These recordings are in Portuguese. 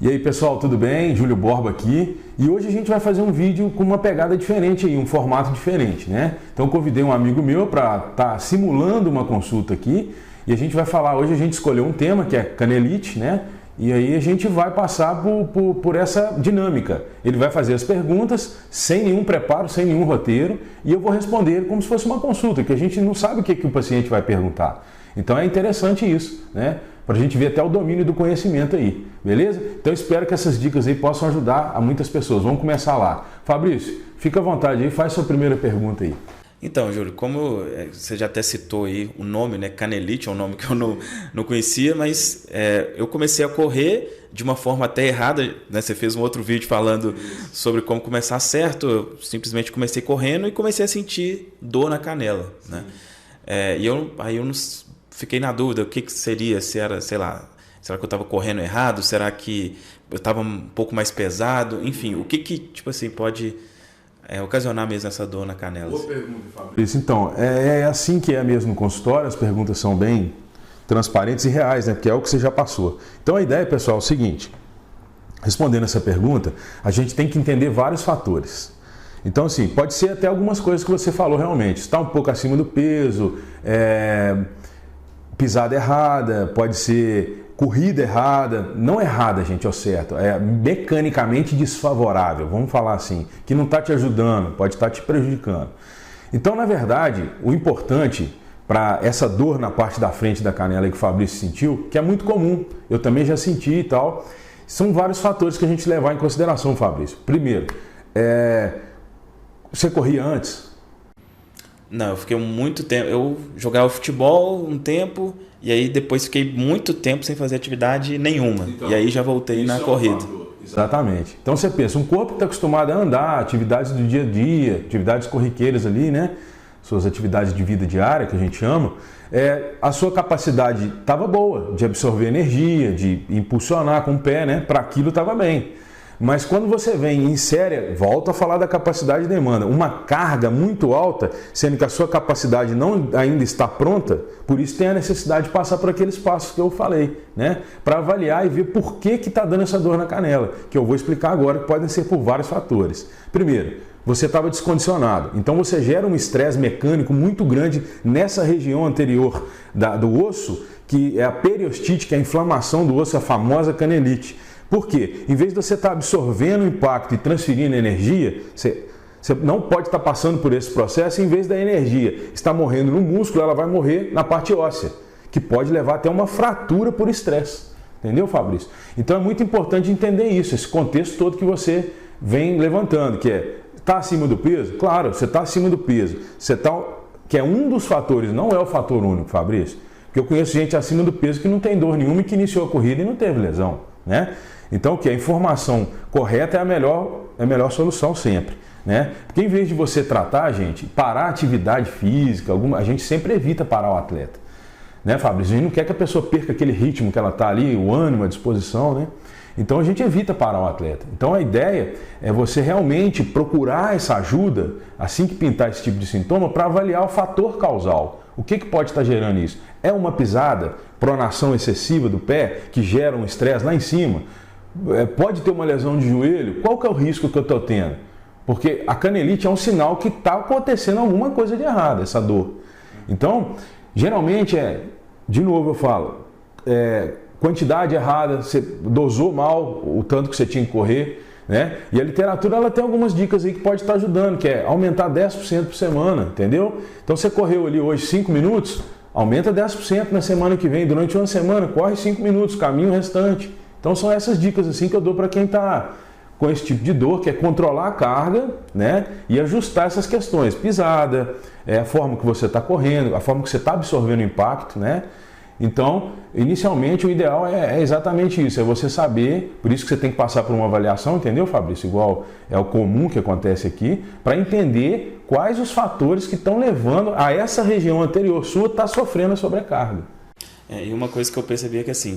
E aí pessoal, tudo bem? Júlio Borba aqui. E hoje a gente vai fazer um vídeo com uma pegada diferente aí, um formato diferente, né? Então eu convidei um amigo meu para estar simulando uma consulta aqui e a gente vai falar, hoje a gente escolheu um tema que é canelite, né? E aí a gente vai passar por essa dinâmica. Ele vai fazer as perguntas sem nenhum preparo, sem nenhum roteiro e eu vou responder como se fosse uma consulta, que a gente não sabe o que o paciente vai perguntar. Então é interessante isso, né? Para a gente ver até o domínio do conhecimento aí, beleza? Então espero que essas dicas aí possam ajudar a muitas pessoas. Vamos começar lá. Fabrício, fica à vontade aí, faz sua primeira pergunta aí. Então, Júlio, como você já até citou aí o nome, né? Canelite é um nome que eu não conhecia, mas eu comecei a correr de uma forma até errada, né? Você fez um outro vídeo falando sobre como começar certo, eu simplesmente comecei correndo e comecei a sentir dor na canela, né? Aí eu não fiquei na dúvida, o que seria, se era, sei lá, será que eu estava correndo errado, será que eu estava um pouco mais pesado, enfim, o que tipo assim, pode ocasionar mesmo essa dor na canela? Boa pergunta, Fabrício. Então, é assim que é mesmo no consultório, as perguntas são bem transparentes e reais, né, porque é o que você já passou. Então a ideia, pessoal, é o seguinte, respondendo essa pergunta, a gente tem que entender vários fatores. Então, assim, pode ser até algumas coisas que você falou realmente, está um pouco acima do peso, pisada errada, pode ser corrida errada, não errada, gente, é certo, é mecanicamente desfavorável, vamos falar assim, que não está te ajudando, pode estar te prejudicando. Então, na verdade, o importante para essa dor na parte da frente da canela que o Fabrício sentiu, que é muito comum, eu também já senti e tal, são vários fatores que a gente levar em consideração, Fabrício. Primeiro, você corria antes? Não, eu fiquei muito tempo. Eu jogava futebol um tempo e aí depois fiquei muito tempo sem fazer atividade nenhuma. Então, e aí já voltei na corrida. Exatamente. Então você pensa, um corpo que está acostumado a andar, atividades do dia a dia, atividades corriqueiras ali, né? Suas atividades de vida diária, que a gente chama, a sua capacidade estava boa de absorver energia, de impulsionar com o pé, né? Para aquilo estava bem. Mas quando você vem e insere, volta a falar da capacidade de demanda, uma carga muito alta, sendo que a sua capacidade não ainda está pronta, por isso tem a necessidade de passar por aqueles passos que eu falei, né? Para avaliar e ver por que está dando essa dor na canela, que eu vou explicar agora, que podem ser por vários fatores. Primeiro, você estava descondicionado, então você gera um estresse mecânico muito grande nessa região anterior do osso, que é a periostite, que é a inflamação do osso, a famosa canelite. Por quê? Em vez de você estar absorvendo o impacto e transferindo energia, você não pode estar passando por esse processo, em vez da energia estar morrendo no músculo, ela vai morrer na parte óssea, que pode levar até uma fratura por estresse. Entendeu, Fabrício? Então é muito importante entender isso, esse contexto todo que você vem levantando, que está acima do peso? Claro, você está acima do peso. Que é um dos fatores, não é o fator único, Fabrício. Porque eu conheço gente acima do peso que não tem dor nenhuma e que iniciou a corrida e não teve lesão, né? Então, a informação correta é a melhor solução sempre, né? Porque em vez de você tratar, gente, parar a atividade física, a gente sempre evita parar o atleta, né, Fabrício? A gente não quer que a pessoa perca aquele ritmo que ela está ali, o ânimo, a disposição, né? Então a gente evita parar o atleta. Então a ideia é você realmente procurar essa ajuda, assim que pintar esse tipo de sintoma, para avaliar o fator causal. O que pode estar gerando isso? É uma pisada, pronação excessiva do pé, que gera um estresse lá em cima? Pode ter uma lesão de joelho? Qual que é o risco que eu estou tendo? Porque a canelite é um sinal que está acontecendo alguma coisa de errado, essa dor. Então, geralmente de novo eu falo, quantidade errada, você dosou mal o tanto que você tinha que correr, né? E a literatura ela tem algumas dicas aí que pode estar ajudando, que é aumentar 10% por semana, entendeu? Então você correu ali hoje 5 minutos, aumenta 10% na semana que vem, durante uma semana, corre 5 minutos, caminha o restante. Então são essas dicas assim que eu dou para quem está com esse tipo de dor, que é controlar a carga, né? E ajustar essas questões, pisada, a forma que você está correndo, a forma que você está absorvendo o impacto, né? Então, inicialmente o ideal é exatamente isso, é você saber, por isso que você tem que passar por uma avaliação, entendeu, Fabrício? Igual é o comum que acontece aqui, para entender quais os fatores que estão levando a essa região anterior sua estar sofrendo a sobrecarga. E uma coisa que eu percebi é que assim,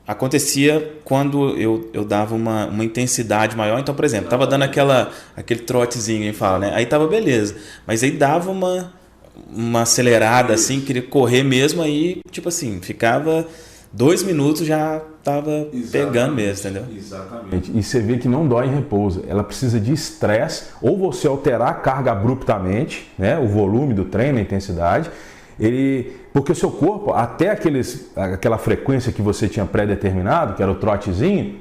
acontecia quando eu dava uma intensidade maior. Então, por exemplo, estava dando aquele trotezinho, a gente fala, né? Aí estava beleza, mas aí dava uma acelerada assim, queria correr mesmo, aí tipo assim, ficava 2 minutos já tava pegando mesmo, entendeu? Exatamente. E você vê que não dói em repouso. Ela precisa de estresse, ou você alterar a carga abruptamente, né, o volume do treino, a intensidade, porque o seu corpo, até aquela frequência que você tinha pré-determinado, que era o trotezinho,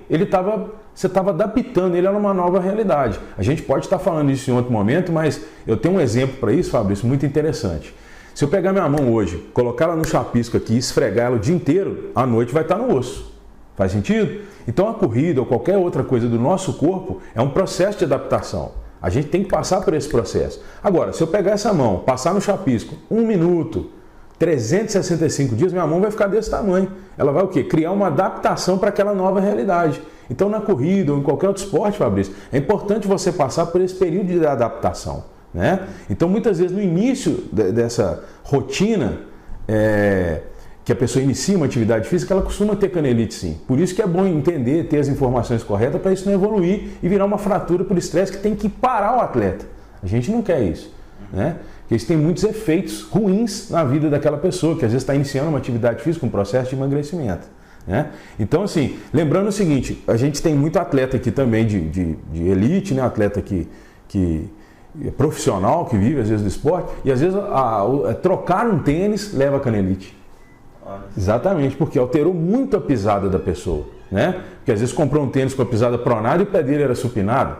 você estava adaptando ele a uma nova realidade. A gente pode estar falando isso em outro momento, mas eu tenho um exemplo para isso, Fabrício, muito interessante. Se eu pegar minha mão hoje, colocar ela no chapisco aqui e esfregar ela o dia inteiro, à noite vai estar no osso. Faz sentido? Então a corrida ou qualquer outra coisa do nosso corpo é um processo de adaptação. A gente tem que passar por esse processo. Agora, se eu pegar essa mão, passar no chapisco 1 minuto, 365 dias, minha mão vai ficar desse tamanho. Ela vai o quê? Criar uma adaptação para aquela nova realidade. Então na corrida ou em qualquer outro esporte, Fabrício, é importante você passar por esse período de adaptação, né? Então muitas vezes no início dessa rotina que a pessoa inicia uma atividade física, ela costuma ter canelite sim. Por isso que é bom entender, ter as informações corretas para isso não evoluir e virar uma fratura por estresse que tem que parar o atleta. A gente não quer isso, né? Porque isso tem muitos efeitos ruins na vida daquela pessoa, que às vezes está iniciando uma atividade física, um processo de emagrecimento, né? Então assim, lembrando o seguinte, a gente tem muito atleta aqui também de elite, né? Atleta que é profissional, que vive às vezes do esporte, e às vezes trocar um tênis leva a canelite. Exatamente, porque alterou muito a pisada da pessoa, né? Porque às vezes comprou um tênis com a pisada pronada e o pé dele era supinado.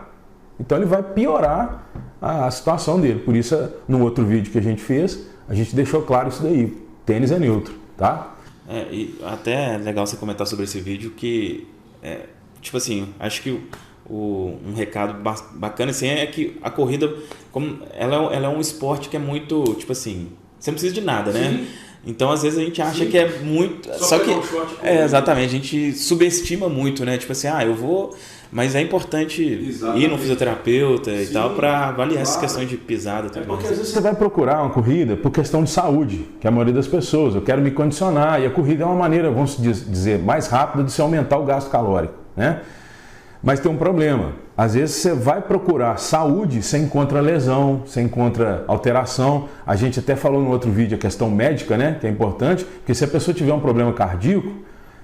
Então ele vai piorar a situação dele. Por isso, no outro vídeo que a gente fez, a gente deixou claro isso daí. Tênis é neutro, tá? E até é legal você comentar sobre esse vídeo que, tipo assim, acho que um recado bacana assim, é que a corrida, como ela é um esporte que é muito, tipo assim, você não precisa de nada, né? Sim. Então, às vezes a gente acha que é muito... Só que, exatamente, a gente subestima muito, né? Tipo assim, eu vou... Mas é importante ir no fisioterapeuta e tal para avaliar essas questões de pisada também. Porque às vezes você vai procurar uma corrida por questão de saúde, que é a maioria das pessoas. Eu quero me condicionar e a corrida é uma maneira, vamos dizer, mais rápida de se aumentar o gasto calórico, né? Mas tem um problema. Às vezes você vai procurar saúde, você encontra lesão, você encontra alteração. A gente até falou no outro vídeo a questão médica, né? Que é importante, porque se a pessoa tiver um problema cardíaco,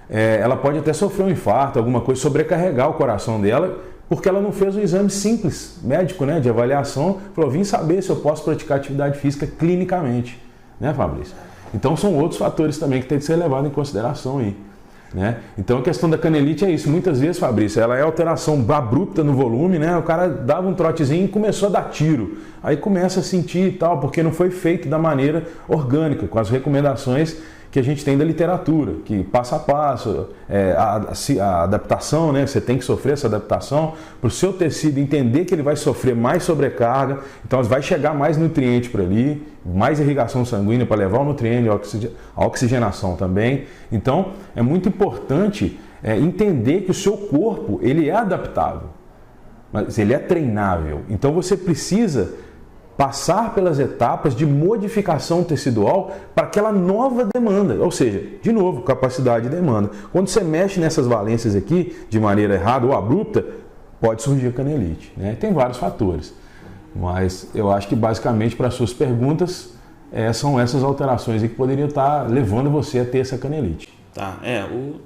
ela pode até sofrer um infarto, alguma coisa, sobrecarregar o coração dela, porque ela não fez um exame simples, médico, né? De avaliação. Falou, vim saber se eu posso praticar atividade física clinicamente, né, Fabrício? Então são outros fatores também que tem que ser levado em consideração aí, né? Então a questão da canelite é isso. Muitas vezes, Fabrício, ela é alteração abrupta no volume, né? O cara dava um trotezinho e começou a dar tiro. Aí começa a sentir e tal, porque não foi feito da maneira orgânica, com as recomendações que a gente tem da literatura, que passo a passo, a adaptação, né? Você tem que sofrer essa adaptação para o seu tecido entender que ele vai sofrer mais sobrecarga, então vai chegar mais nutriente para ali, mais irrigação sanguínea para levar o nutriente, a oxigenação também. Então é muito importante entender que o seu corpo ele é adaptável, mas ele é treinável. Então você precisa passar pelas etapas de modificação tecidual para aquela nova demanda, ou seja, de novo, capacidade e demanda. Quando você mexe nessas valências aqui de maneira errada ou abrupta, pode surgir a canelite, né? Tem vários fatores, mas eu acho que basicamente para as suas perguntas são essas alterações aí que poderiam estar levando você a ter essa canelite. Tá,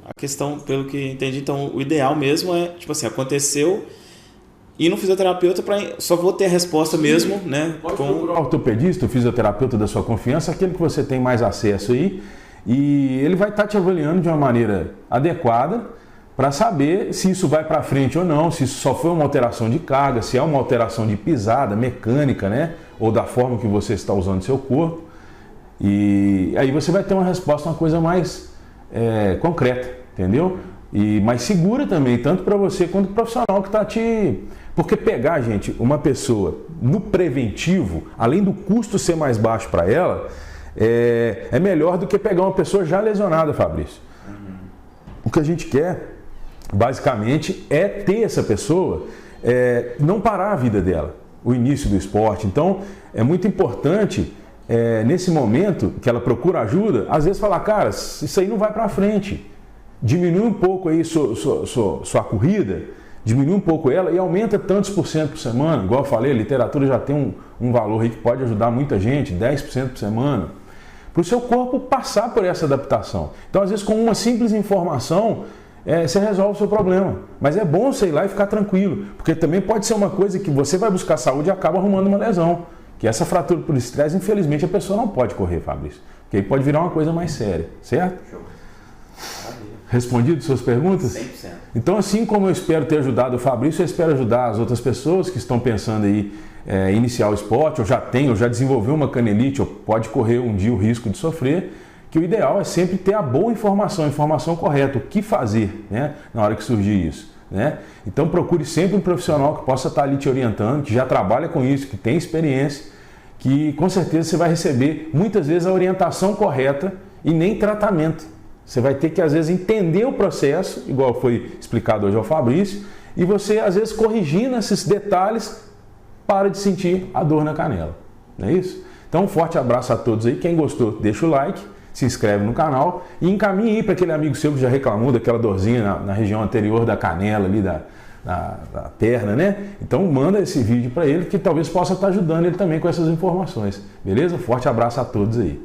a questão, pelo que entendi, então o ideal mesmo é, tipo assim, aconteceu, ir no fisioterapeuta só vou ter a resposta mesmo, né? Pode procurar o ortopedista, o fisioterapeuta da sua confiança, aquele que você tem mais acesso aí, e ele vai estar te avaliando de uma maneira adequada para saber se isso vai para frente ou não, se isso só foi uma alteração de carga, se é uma alteração de pisada, mecânica, né? Ou da forma que você está usando seu corpo. E aí você vai ter uma resposta, uma coisa mais concreta, entendeu? E mais segura também, tanto para você quanto para o profissional que está te... Porque pegar, gente, uma pessoa no preventivo, além do custo ser mais baixo para ela, é melhor do que pegar uma pessoa já lesionada, Fabrício. O que a gente quer, basicamente, é ter essa pessoa, não parar a vida dela, o início do esporte. Então, é muito importante, nesse momento que ela procura ajuda, às vezes falar, cara, isso aí não vai para frente. Diminui um pouco aí sua corrida, diminui um pouco ela e aumenta tantos por cento por semana. Igual eu falei, a literatura já tem um valor aí que pode ajudar muita gente, 10% por semana, para o seu corpo passar por essa adaptação. Então, às vezes, com uma simples informação, você resolve o seu problema. Mas é bom você ir lá e ficar tranquilo, porque também pode ser uma coisa que você vai buscar saúde e acaba arrumando uma lesão. Que essa fratura por estresse, infelizmente, a pessoa não pode correr, Fabrício. Porque aí pode virar uma coisa mais séria, certo? Show. Respondido suas perguntas? 100%. Então, assim como eu espero ter ajudado o Fabrício, eu espero ajudar as outras pessoas que estão pensando aí iniciar o esporte, ou já tem, ou já desenvolveu uma canelite, ou pode correr um dia o risco de sofrer, que o ideal é sempre ter a boa informação, a informação correta, o que fazer, né, na hora que surgir isso. Né? Então procure sempre um profissional que possa estar ali te orientando, que já trabalha com isso, que tem experiência, que com certeza você vai receber muitas vezes a orientação correta e nem tratamento. Você vai ter que às vezes entender o processo, igual foi explicado hoje ao Fabrício, e você às vezes corrigindo esses detalhes, para de sentir a dor na canela. Não é isso? Então um forte abraço a todos aí, quem gostou deixa o like, se inscreve no canal e encaminhe aí para aquele amigo seu que já reclamou daquela dorzinha na região anterior da canela ali, da perna, né? Então manda esse vídeo para ele que talvez possa estar ajudando ele também com essas informações. Beleza? Forte abraço a todos aí.